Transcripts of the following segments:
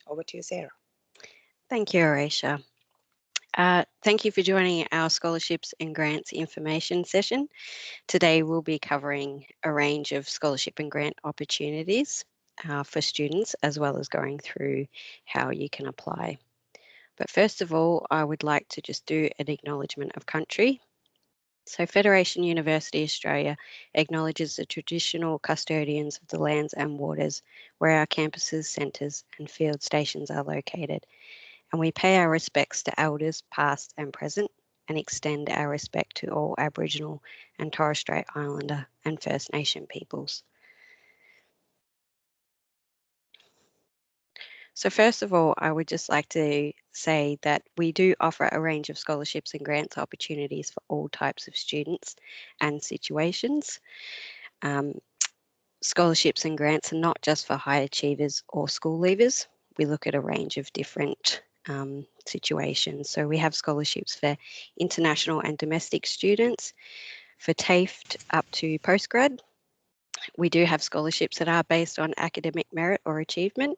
Over to you, Sarah. Thank you, Arisha. Thank you for joining our Scholarships and Grants information session. Today we'll be covering a range of scholarship and grant opportunities for students, as well as going through how you can apply. But first of all, I would like to just do an acknowledgement of country. So Federation University Australia acknowledges the traditional custodians of the lands and waters where our campuses, centres and field stations are located, and we pay our respects to elders past and present and extend our respect to all Aboriginal and Torres Strait Islander and First Nation peoples. So first of all, I would just like to say that we do offer a range of scholarships and grants opportunities for all types of students and situations. Scholarships and grants are not just for high achievers or school leavers. We look at a range of different situations. So we have scholarships for international and domestic students, for TAFE up to postgrad. We do have scholarships that are based on academic merit or achievement.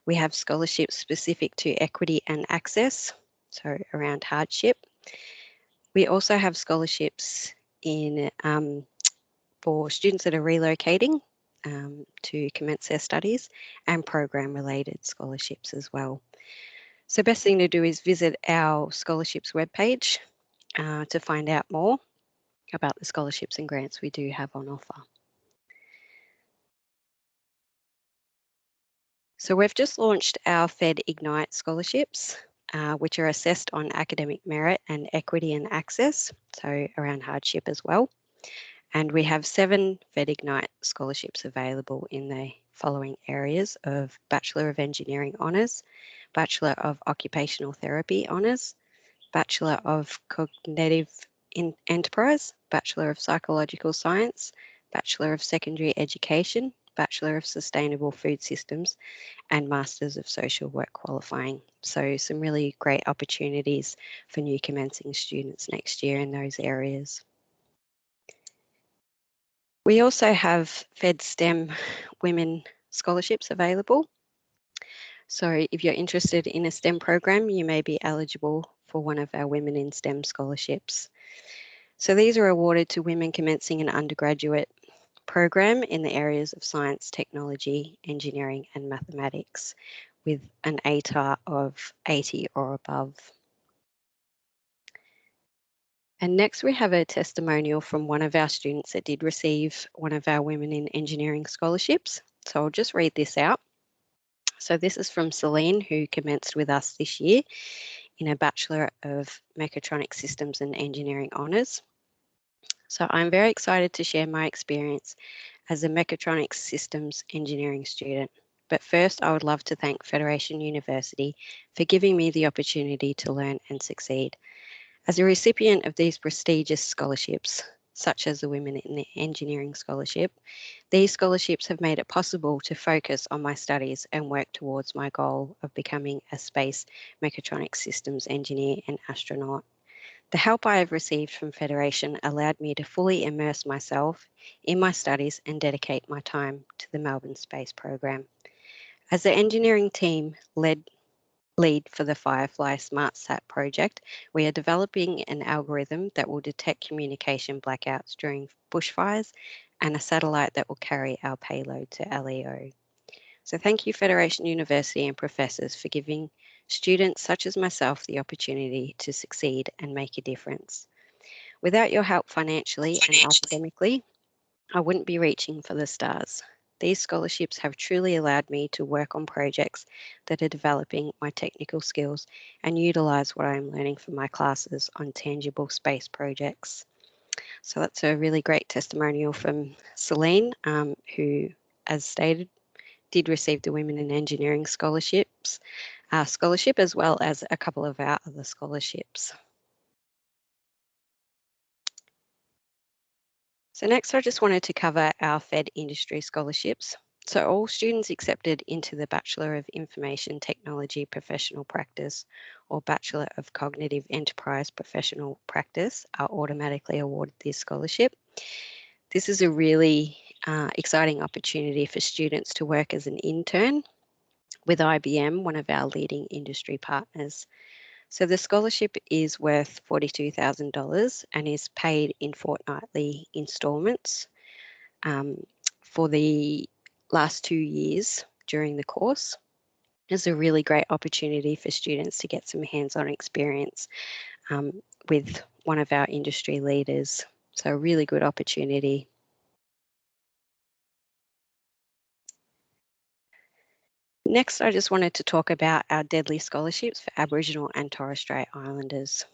We have scholarships specific to equity and access, so around hardship. We also have scholarships in for students that are relocating to commence their studies, and program-related scholarships as well. So best thing to do is visit our scholarships webpage to find out more about the scholarships and grants we do have on offer. So we've just launched our Fed Ignite scholarships, which are assessed on academic merit and equity and access, so around hardship as well. And we have 7 Fed Ignite scholarships available in the following areas of Bachelor of Engineering Honours, Bachelor of Occupational Therapy Honours, Bachelor of Cognitive Enterprise, Bachelor of Psychological Science, Bachelor of Secondary Education, Bachelor of Sustainable Food Systems, and Masters of Social Work qualifying. So some really great opportunities for new commencing students next year in those areas. We also have Fed STEM Women scholarships available. So if you're interested in a STEM program, you may be eligible for one of our Women in STEM scholarships. So these are awarded to women commencing an undergraduate program in the areas of science, technology, engineering and mathematics with an ATAR of 80 or above. And next we have a testimonial from one of our students that did receive one of our Women in Engineering scholarships. So I'll just read this out. So this is from Celine, who commenced with us this year in a Bachelor of Mechatronic Systems and Engineering Honours. So I'm very excited to share my experience as a Mechatronics Systems Engineering student. But first, I would love to thank Federation University for giving me the opportunity to learn and succeed. As a recipient of these prestigious scholarships, such as the Women in Engineering Scholarship, these scholarships have made it possible to focus on my studies and work towards my goal of becoming a space mechatronics systems engineer and astronaut. The help I have received from Federation allowed me to fully immerse myself in my studies and dedicate my time to the Melbourne Space Program. As the engineering team lead for the Firefly SmartSat project, we are developing an algorithm that will detect communication blackouts during bushfires and a satellite that will carry our payload to LEO. So thank you, Federation University and professors, for giving students such as myself the opportunity to succeed and make a difference. Without your help financially and academically, I wouldn't be reaching for the stars. These scholarships have truly allowed me to work on projects that are developing my technical skills and utilise what I am learning from my classes on tangible space projects. So that's a really great testimonial from Celine, who, as stated, did receive the Women in Engineering scholarships, scholarship, as well as a couple of our other scholarships. So next I just wanted to cover our Fed Industry scholarships. So all students accepted into the Bachelor of Information Technology Professional Practice or Bachelor of Cognitive Enterprise Professional Practice are automatically awarded this scholarship. This is a really exciting opportunity for students to work as an intern with IBM, one of our leading industry partners. So the scholarship is worth $42,000 and is paid in fortnightly instalments for the last 2 years during the course. It's a really great opportunity for students to get some hands-on experience with one of our industry leaders. So a really good opportunity. Next, I just wanted to talk about our Deadly Scholarships for Aboriginal and Torres Strait Islanders.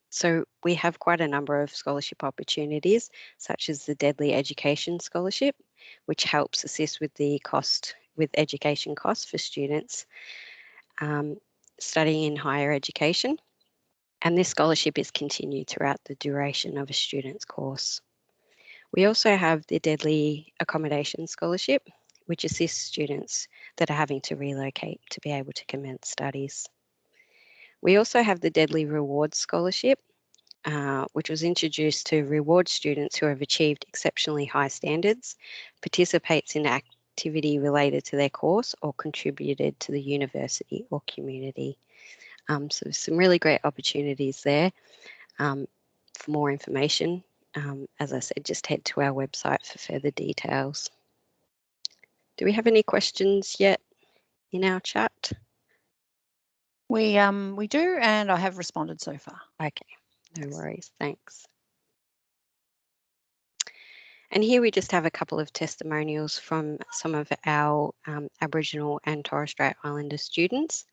So we have quite a number of scholarship opportunities, such as the Deadly Education Scholarship, which helps assist with education costs for students studying in higher education. And this scholarship is continued throughout the duration of a student's course. We also have the Deadly Accommodation Scholarship, which assists students that are having to relocate to be able to commence studies. We also have the Deadly Rewards Scholarship, which was introduced to reward students who have achieved exceptionally high standards, participates in activity related to their course, or contributed to the university or community. So some really great opportunities there. For more information, as I said, just head to our website for further details. Do we have any questions yet in our chat? We do, and I have responded so far. Okay, no worries, thanks. And here we just have a couple of testimonials from some of our Aboriginal and Torres Strait Islander students.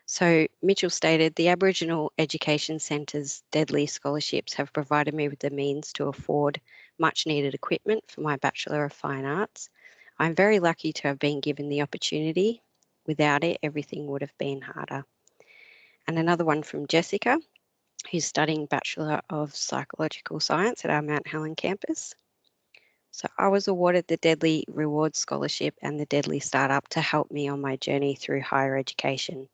So Mitchell stated, the Aboriginal Education Centre's Deadly Scholarships have provided me with the means to afford much needed equipment for my Bachelor of Fine Arts. I'm very lucky to have been given the opportunity. Without it, everything would have been harder. And another one from Jessica, who's studying Bachelor of Psychological Science at our Mount Helen campus. So I was awarded the Deadly Rewards Scholarship and the Deadly Startup to help me on my journey through higher education.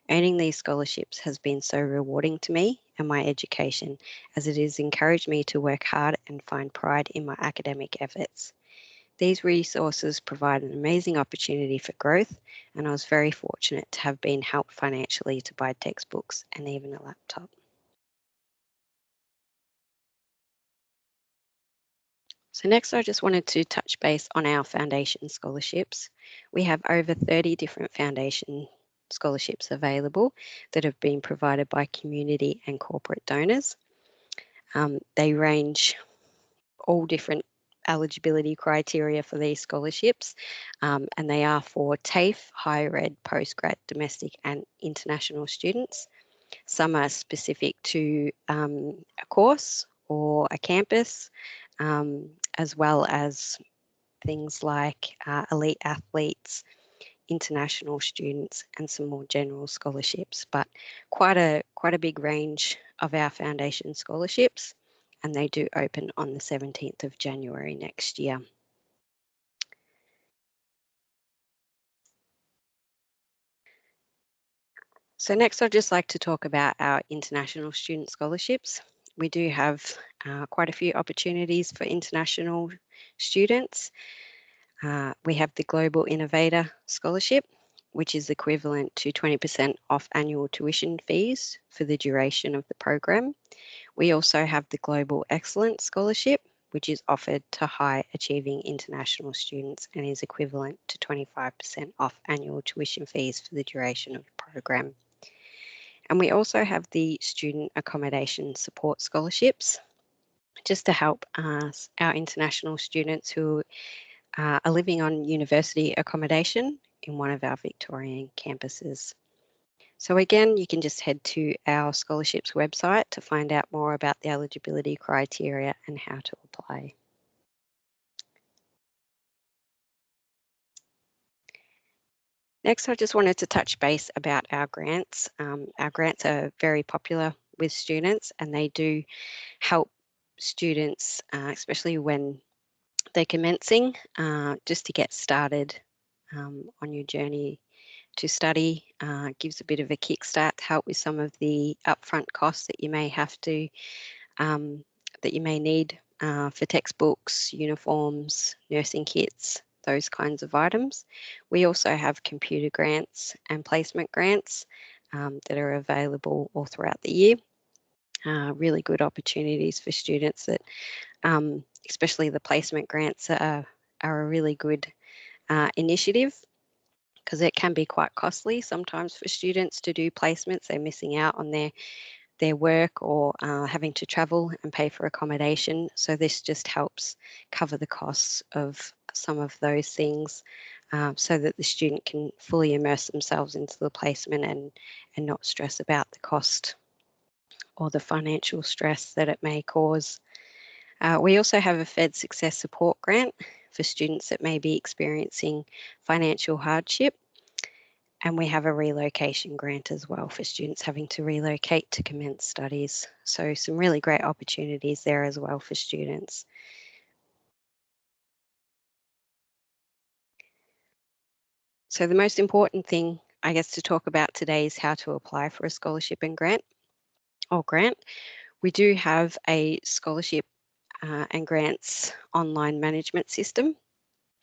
Earning these scholarships has been so rewarding to me and my education, as it has encouraged me to work hard and find pride in my academic efforts. These resources provide an amazing opportunity for growth, and I was very fortunate to have been helped financially to buy textbooks and even a laptop. So next, I just wanted to touch base on our foundation scholarships. We have over 30 different foundation scholarships available that have been provided by community and corporate donors. They range all different eligibility criteria for these scholarships, and they are for TAFE, higher ed, postgrad, domestic and international students. Some are specific to a course or a campus, as well as things like elite athletes, international students, and some more general scholarships. But quite a big range of our foundation scholarships, and they do open on the 17th of January next year. So next, I'd just like to talk about our international student scholarships. We do have quite a few opportunities for international students. We have the Global Innovator Scholarship, which is equivalent to 20% off annual tuition fees for the duration of the program. We also have the Global Excellence Scholarship, which is offered to high achieving international students and is equivalent to 25% off annual tuition fees for the duration of the program. And we also have the Student Accommodation Support Scholarships, just to help our international students who are living on university accommodation in one of our Victorian campuses. So again, you can just head to our scholarships website to find out more about the eligibility criteria and how to apply. Next, I just wanted to touch base about our grants. Our grants are very popular with students, and they do help students, especially when they're commencing, just to get started on your journey to study. Gives a bit of a kickstart to help with some of the upfront costs that you may have to, that you may need for textbooks, uniforms, nursing kits, those kinds of items. We also have computer grants and placement grants that are available all throughout the year. Really good opportunities for students that, especially the placement grants are a really good initiative, because it can be quite costly sometimes for students to do placements. They're missing out on their work or having to travel and pay for accommodation. So this just helps cover the costs of some of those things, so that the student can fully immerse themselves into the placement and not stress about the cost or the financial stress that it may cause. We also have a Fed Success Support Grant for students that may be experiencing financial hardship. And we have a relocation grant as well for students having to relocate to commence studies. So some really great opportunities there as well for students. So the most important thing, I guess, to talk about today is how to apply for a scholarship and grant. We do have a scholarship and grants online management system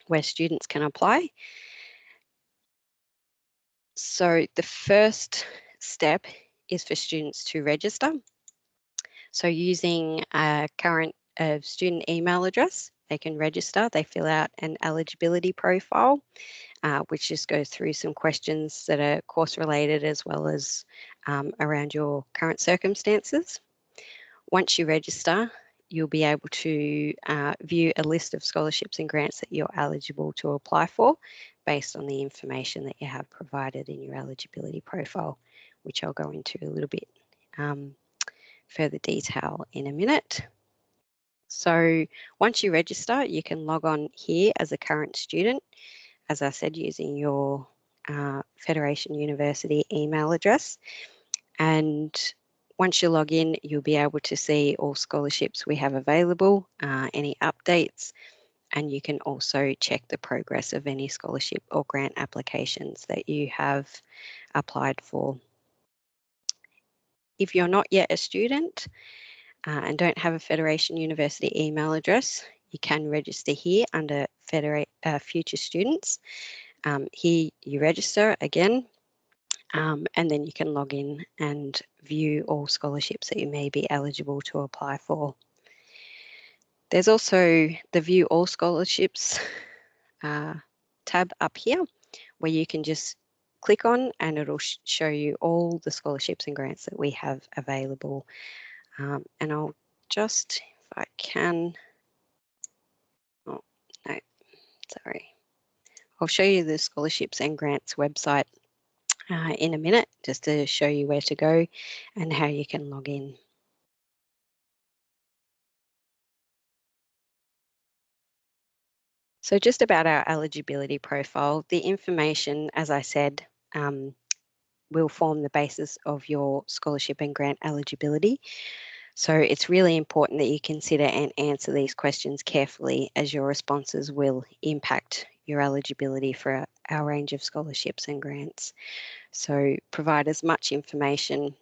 where students can apply. So the first step is for students to register. So using a current student email address, they can register. They fill out an eligibility profile, which just goes through some questions that are course related as well as around your current circumstances. Once you register, you'll be able to view a list of scholarships and grants that you're eligible to apply for based on the information that you have provided in your eligibility profile, which I'll go into a little bit further detail in a minute. So once you register, you can log on here as a current student, as I said, using your Federation University email address. And once you log in, you'll be able to see all scholarships we have available, any updates, and you can also check the progress of any scholarship or grant applications that you have applied for. If you're not yet a student and don't have a Federation University email address, you can register here under Future Students. Here you register again, and then you can log in and view all scholarships that you may be eligible to apply for. There's also the View All Scholarships tab up here, where you can just click on and it'll show you all the scholarships and grants that we have available. And I'll just, if I can, oh, no, sorry. I'll show you the scholarships and grants website in a minute, just to show you where to go and how you can log in. So just about our eligibility profile, the information, as I said, will form the basis of your scholarship and grant eligibility. So it's really important that you consider and answer these questions carefully, as your responses will impact your eligibility for our range of scholarships and grants. So provide as much information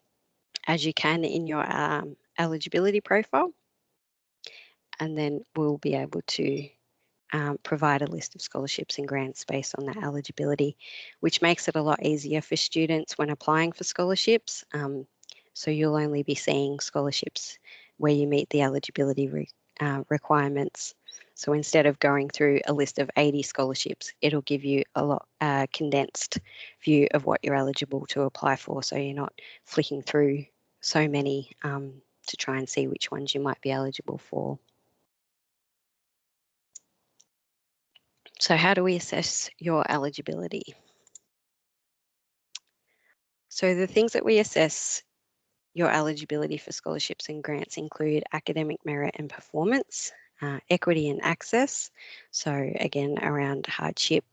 as you can in your eligibility profile, and then we'll be able to provide a list of scholarships and grants based on that eligibility, which makes it a lot easier for students when applying for scholarships. So you'll only be seeing scholarships where you meet the eligibility requirements. So instead of going through a list of 80 scholarships, it'll give you a lot condensed view of what you're eligible to apply for. So you're not flicking through so many to try and see which ones you might be eligible for. So how do we assess your eligibility? So the things that we assess your eligibility for scholarships and grants include academic merit and performance, equity and access, so again around hardship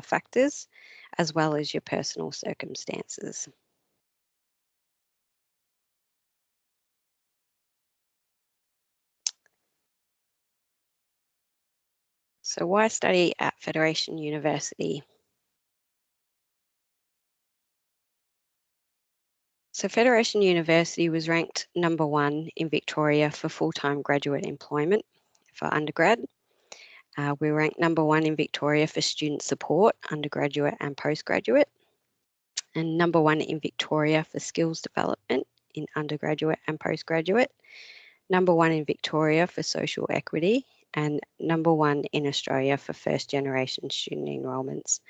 factors, as well as your personal circumstances. So why study at Federation University? So Federation University was ranked #1 in Victoria for full-time graduate employment for undergrad. We ranked #1 in Victoria for student support, undergraduate and postgraduate, and #1 in Victoria for skills development in undergraduate and postgraduate, #1 in Victoria for social equity, and #1 in Australia for first generation student enrolments.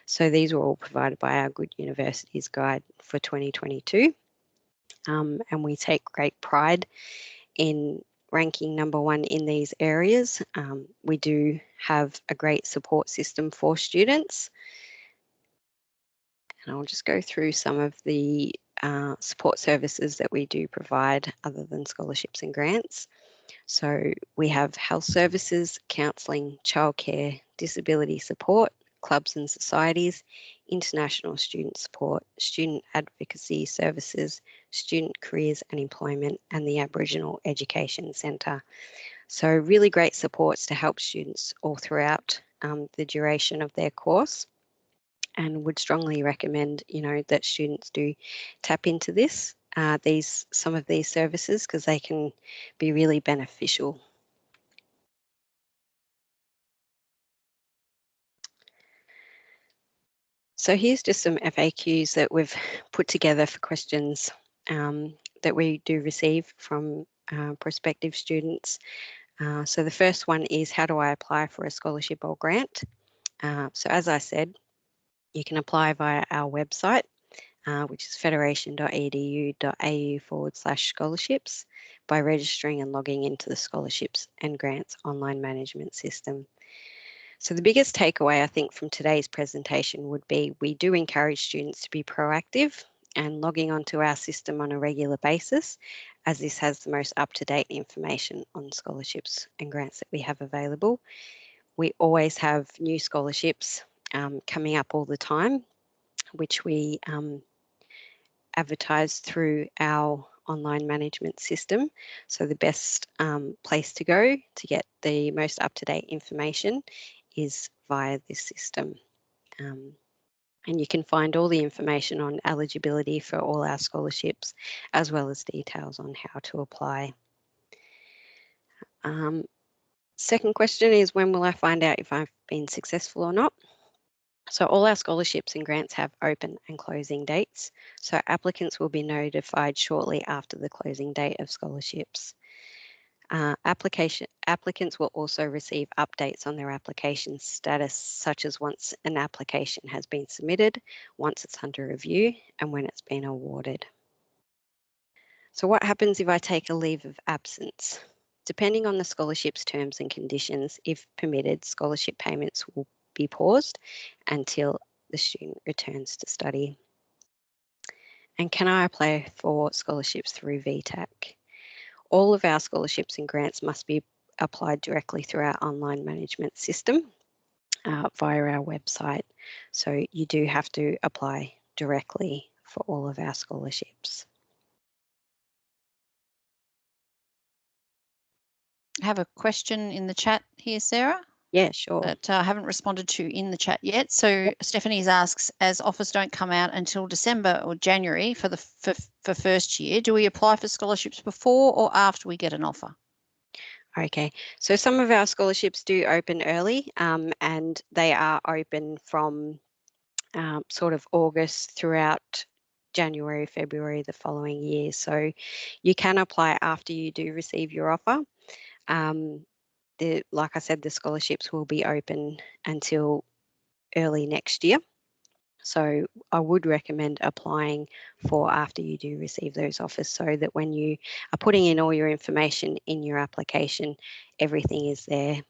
So these were all provided by our Good Universities Guide for 2022. And we take great pride in ranking #1 in these areas. We do have a great support system for students. And I'll just go through some of the support services that we do provide other than scholarships and grants. So we have health services, counselling, childcare, disability support, clubs and societies, international student support, student advocacy services, student careers and employment, and the Aboriginal Education Centre. So really great supports to help students all throughout the duration of their course, and would strongly recommend, that students do tap into some of these services, because they can be really beneficial. So here's just some FAQs that we've put together for questions that we do receive from prospective students. So the first one is, how do I apply for a scholarship or grant? So as I said, you can apply via our website, which is federation.edu.au/scholarships, by registering and logging into the scholarships and grants online management system. So the biggest takeaway, I think, from today's presentation would be, we do encourage students to be proactive and logging onto our system on a regular basis, as this has the most up-to-date information on scholarships and grants that we have available. We always have new scholarships coming up all the time, which we advertise through our online management system. So the best place to go to get the most up-to-date information is via this system. And you can find all the information on eligibility for all our scholarships, as well as details on how to apply. Second question is, when will I find out if I've been successful or not? So all our scholarships and grants have open and closing dates. So applicants will be notified shortly after the closing date of scholarships. Applicants will also receive updates on their application status, such as once an application has been submitted, once it's under review, and when it's been awarded. So what happens if I take a leave of absence? Depending on the scholarship's terms and conditions, if permitted, scholarship payments will be paused until the student returns to study. And can I apply for scholarships through VTAC? All of our scholarships and grants must be applied directly through our online management system via our website. So you do have to apply directly for all of our scholarships. I have a question in the chat here, Sarah. Yeah, sure. That I haven't responded to in the chat yet. So Stephanie's asks, as offers don't come out until December or January for first year, do we apply for scholarships before or after we get an offer? Okay, so some of our scholarships do open early, and they are open from sort of August throughout January, February the following year. So you can apply after you do receive your offer. Like I said, the scholarships will be open until early next year. So I would recommend applying for after you do receive those offers, so that when you are putting in all your information in your application, everything is there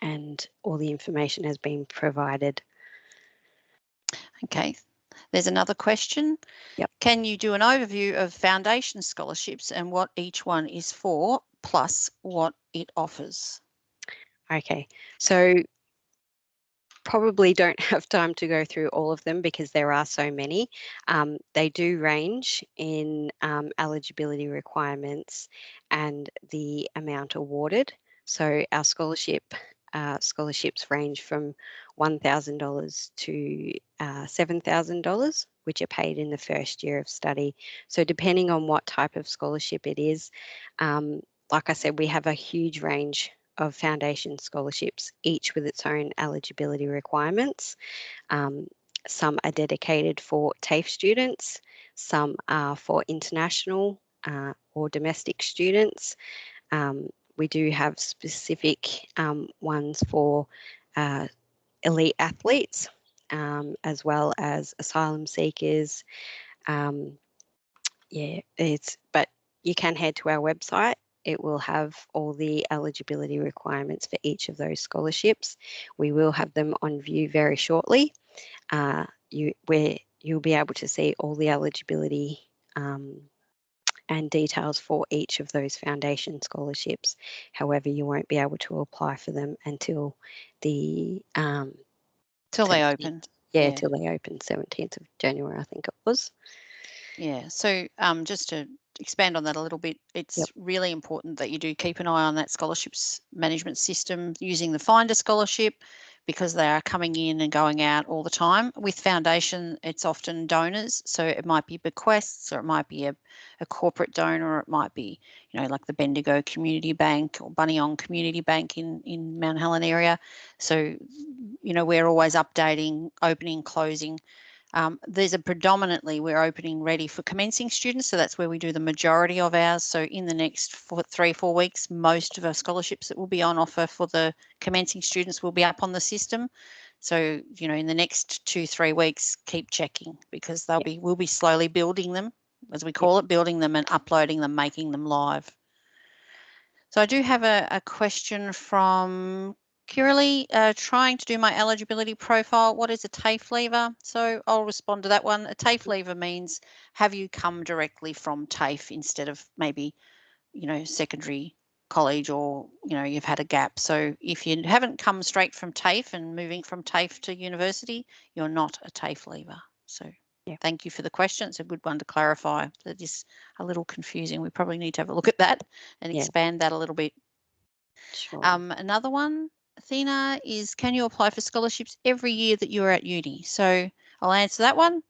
and all the information has been provided. Okay, there's another question. Yep. Can you do an overview of foundation scholarships and what each one is for, plus what it offers? Okay, so probably don't have time to go through all of them because there are so many. They do range in eligibility requirements and the amount awarded. So our scholarships range from $1,000 to $7,000, which are paid in the first year of study. So depending on what type of scholarship it is, like I said, we have a huge range of foundation scholarships, each with its own eligibility requirements. Some are dedicated for TAFE students, some are for international or domestic students. We do have specific ones for elite athletes, as well as asylum seekers. But you can head to our website. It will have all the eligibility requirements for each of those scholarships. We will have them on view very shortly, where you'll be able to see all the eligibility and details for each of those foundation scholarships. However, you won't be able to apply for them until the till they open. Yeah, till they open, 17th of January, I think it was. Yeah. So just to expand on that a little bit, it's Yep. really important that you do keep an eye on that scholarships management system using the Finder Scholarship, because they are coming in and going out all the time. With foundation, it's often donors, so it might be bequests, or it might be a corporate donor, or it might be, you know, like the Bendigo Community Bank or Buninyong Community Bank in Mount Helen area. So, you know, we're always updating, opening, closing. These are predominantly, we're opening ready for commencing students, so that's where we do the majority of ours. So in the next 3-4 weeks, most of our scholarships that will be on offer for the commencing students will be up on the system. So, you know, in the next 2-3 weeks, keep checking, because we'll be slowly building them, as we call it, building them and uploading them, making them live. So I do have a question from Kiralee, trying to do my eligibility profile. What is a TAFE leaver? So I'll respond to that one. A TAFE leaver means, have you come directly from TAFE instead of maybe, you know, secondary college, or, you know, you've had a gap. So if you haven't come straight from TAFE and moving from TAFE to university, you're not a TAFE leaver. So thank you for the question. It's a good one to clarify. That is a little confusing. We probably need to have a look at that and expand that a little bit. Sure. Another one, Athena, is, can you apply for scholarships every year that you're at uni? So I'll answer that one.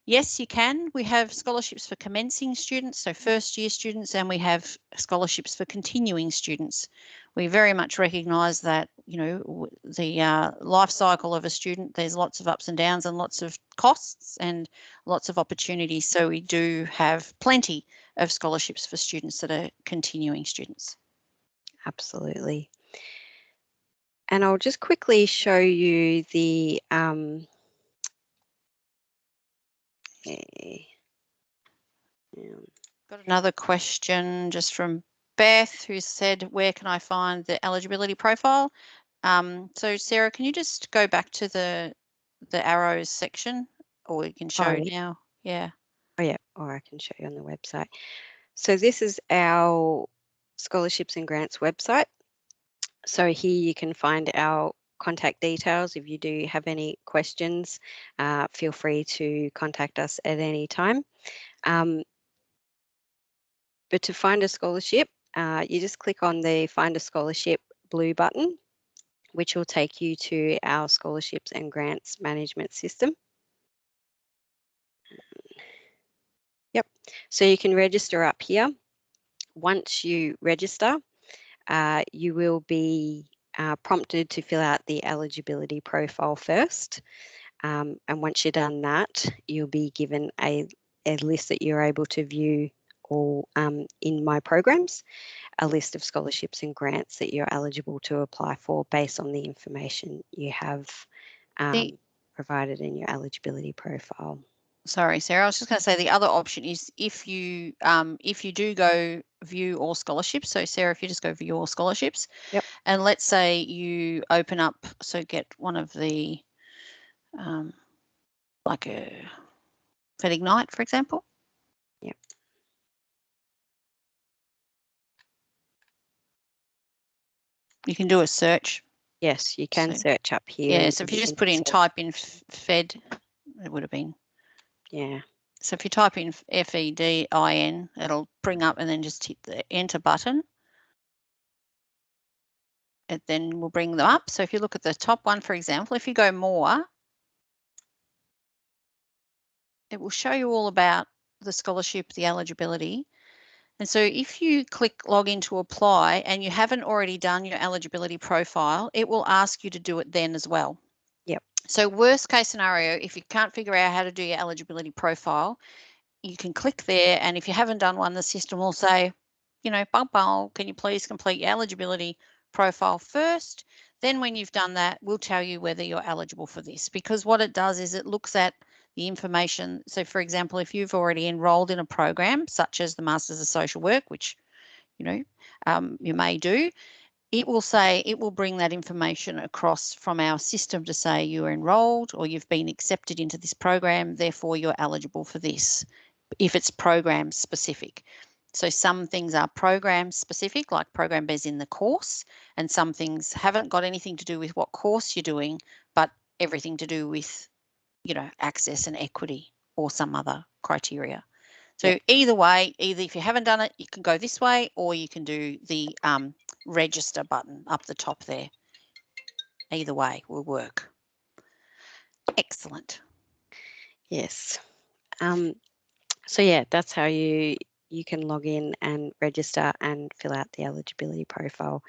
Yes, you can. We have scholarships for commencing students, so first year students, and we have scholarships for continuing students. We very much recognise that, you know, the life cycle of a student, there's lots of ups and downs and lots of costs and lots of opportunities. So we do have plenty of scholarships for students that are continuing students. Absolutely. And I'll just quickly show you the got another question just from Beth, who said, where can I find the eligibility profile? So Sarah, can you just go back to the arrows section, or you can show now? Yeah. Oh yeah, or I can show you on the website. So this is our scholarships and grants website. So here you can find our contact details. If you do have any questions, feel free to contact us at any time. But to find a scholarship, you just click on the Find a Scholarship blue button, which will take you to our scholarships and grants management system. Yep, so you can register up here. Once you register, you will be prompted to fill out the eligibility profile first. And once you've done that, you'll be given a list that you're able to view all in My Programs, a list of scholarships and grants that you're eligible to apply for based on the information you have provided in your eligibility profile. Sorry, Sarah, I was just going to say the other option is if you do go view all scholarships. So Sarah, if you just go view all scholarships, yep, and let's say you open up, so get one of the like a FedIgnite, for example. Yep. You can do a search. Yes, you can search up here. Yeah, so if you just put in, type in Fed, it would have been. Yeah. So if you type in FEDIN, it'll bring up, and then just hit the enter button. It then will bring them up. So if you look at the top one, for example, if you go more, it will show you all about the scholarship, the eligibility. And so if you click log in to apply and you haven't already done your eligibility profile, it will ask you to do it then as well. Yep. So worst case scenario, if you can't figure out how to do your eligibility profile, you can click there, and if you haven't done one, the system will say, you know, can you please complete your eligibility profile first? Then when you've done that, we'll tell you whether you're eligible for this, because what it does is it looks at the information. So for example, if you've already enrolled in a program such as the Masters of Social Work, which, you know, you may do, it will bring that information across from our system to say you're enrolled or you've been accepted into this program, therefore you're eligible for this, if it's program specific. So some things are program specific, like program as in the course, and some things haven't got anything to do with what course you're doing, but everything to do with, you know, access and equity or some other criteria. So Yep. either way, either if you haven't done it, you can go this way, or you can do the register button up the top there. Either way will work. Excellent. Yes. So yeah, that's how you can log in and register and fill out the eligibility profile.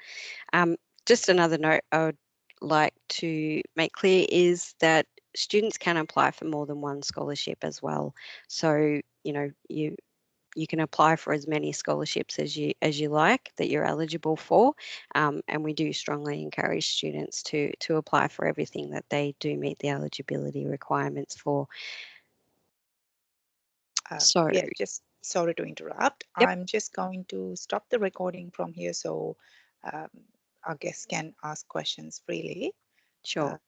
Just another note I would like to make clear is that students can apply for more than one scholarship as well. So, you know, you can apply for as many scholarships as you like that you're eligible for, and we do strongly encourage students to apply for everything that they do meet the eligibility requirements for. So Yeah, just sorry to interrupt. Yep. I'm just going to stop the recording from here so our guests can ask questions freely. Sure.